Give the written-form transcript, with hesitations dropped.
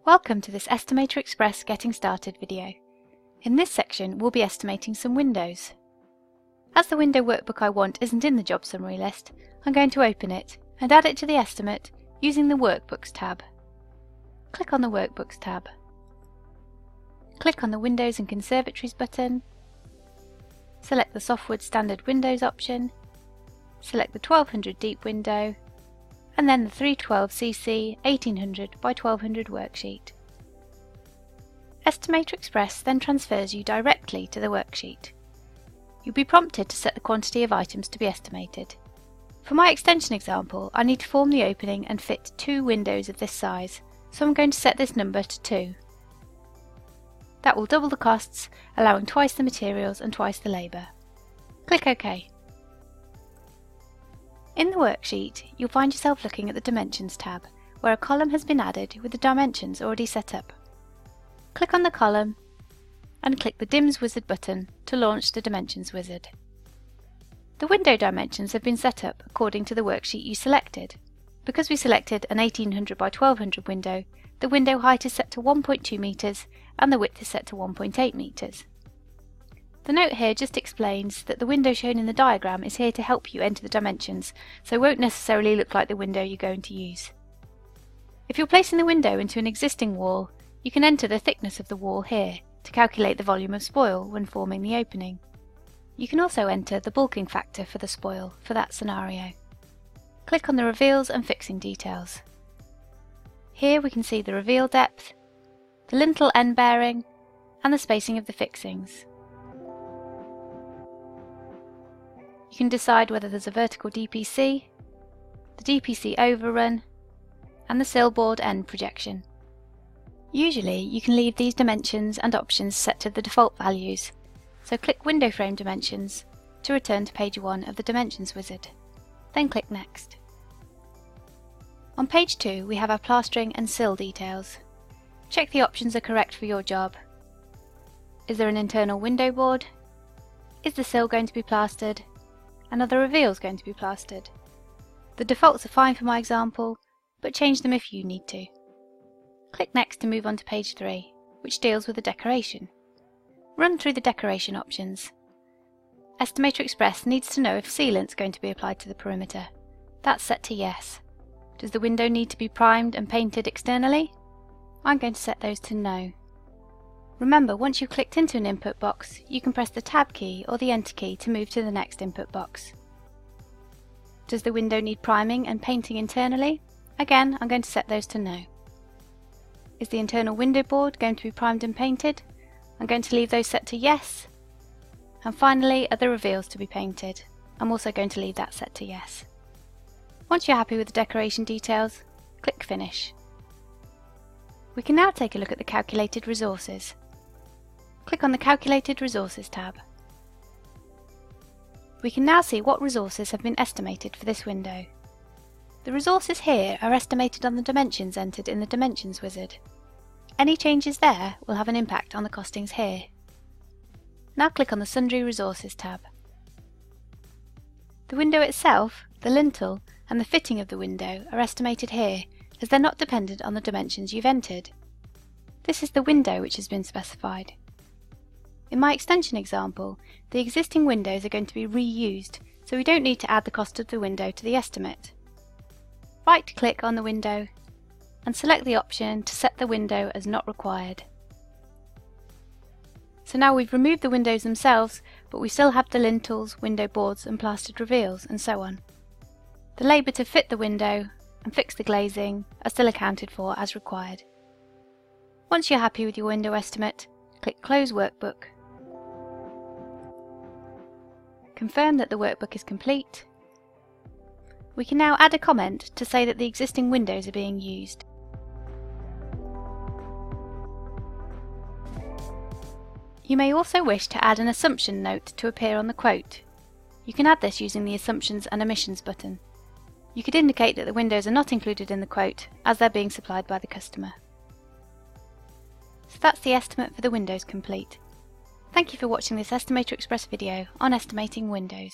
Welcome to this EstimatorXpress Getting Started video. In this section we'll be estimating some windows. As the window workbook I want isn't in the job summary list, I'm going to open it and add it to the estimate using the Workbooks tab. Click on the Workbooks tab. Click on the Windows and Conservatories button. Select the Softwood Standard Windows option. Select the 1200 Deep window and then the 312cc 1800 by 1200 worksheet. EstimatorXpress then transfers you directly to the worksheet. You'll be prompted to set the quantity of items to be estimated. For my extension example, I need to form the opening and fit 2 windows of this size, so I'm going to set this number to 2. That will double the costs, allowing twice the materials and twice the labour. Click OK. In the worksheet, you'll find yourself looking at the Dimensions tab, where a column has been added with the dimensions already set up. Click on the column and click the DIMS Wizard button to launch the Dimensions Wizard. The window dimensions have been set up according to the worksheet you selected. Because we selected an 1800 by 1200 window, the window height is set to 1.2 metres and the width is set to 1.8 metres. The note here just explains that the window shown in the diagram is here to help you enter the dimensions, so it won't necessarily look like the window you're going to use. If you're placing the window into an existing wall, you can enter the thickness of the wall here to calculate the volume of spoil when forming the opening. You can also enter the bulking factor for the spoil for that scenario. Click on the Reveals and Fixing details. Here we can see the reveal depth, the lintel end bearing, and the spacing of the fixings. You can decide whether there's a vertical DPC, the DPC overrun, and the sillboard end projection. Usually you can leave these dimensions and options set to the default values, so click Window Frame Dimensions to return to page 1 of the Dimensions Wizard. Then click Next. On page 2 we have our plastering and sill details. Check the options are correct for your job. Is there an internal window board? Is the sill going to be plastered? And are the reveals going to be plastered? The defaults are fine for my example, but change them if you need to. Click Next to move on to page 3, which deals with the decoration. Run through the decoration options. EstimatorXpress needs to know if sealant's going to be applied to the perimeter. That's set to Yes. Does the window need to be primed and painted externally? I'm going to set those to No. Remember, once you've clicked into an input box, you can press the Tab key or the Enter key to move to the next input box. Does the window need priming and painting internally? Again, I'm going to set those to No. Is the internal window board going to be primed and painted? I'm going to leave those set to Yes. And finally, are the reveals to be painted? I'm also going to leave that set to Yes. Once you're happy with the decoration details, click Finish. We can now take a look at the calculated resources. Click on the Calculated Resources tab. We can now see what resources have been estimated for this window. The resources here are estimated on the dimensions entered in the Dimensions Wizard. Any changes there will have an impact on the costings here. Now click on the Sundry Resources tab. The window itself, the lintel, and the fitting of the window are estimated here, as they're not dependent on the dimensions you've entered. This is the window which has been specified. In my extension example, the existing windows are going to be reused, so we don't need to add the cost of the window to the estimate. Right-click on the window and select the option to set the window as not required. So now we've removed the windows themselves, but we still have the lintels, window boards and plastered reveals and so on. The labour to fit the window and fix the glazing are still accounted for as required. Once you're happy with your window estimate, click Close Workbook. Confirm that the workbook is complete. We can now add a comment to say that the existing windows are being used. You may also wish to add an assumption note to appear on the quote. You can add this using the Assumptions and Omissions button. You could indicate that the windows are not included in the quote as they're being supplied by the customer. So that's the estimate for the windows complete. Thank you for watching this EstimatorXpress video on estimating windows.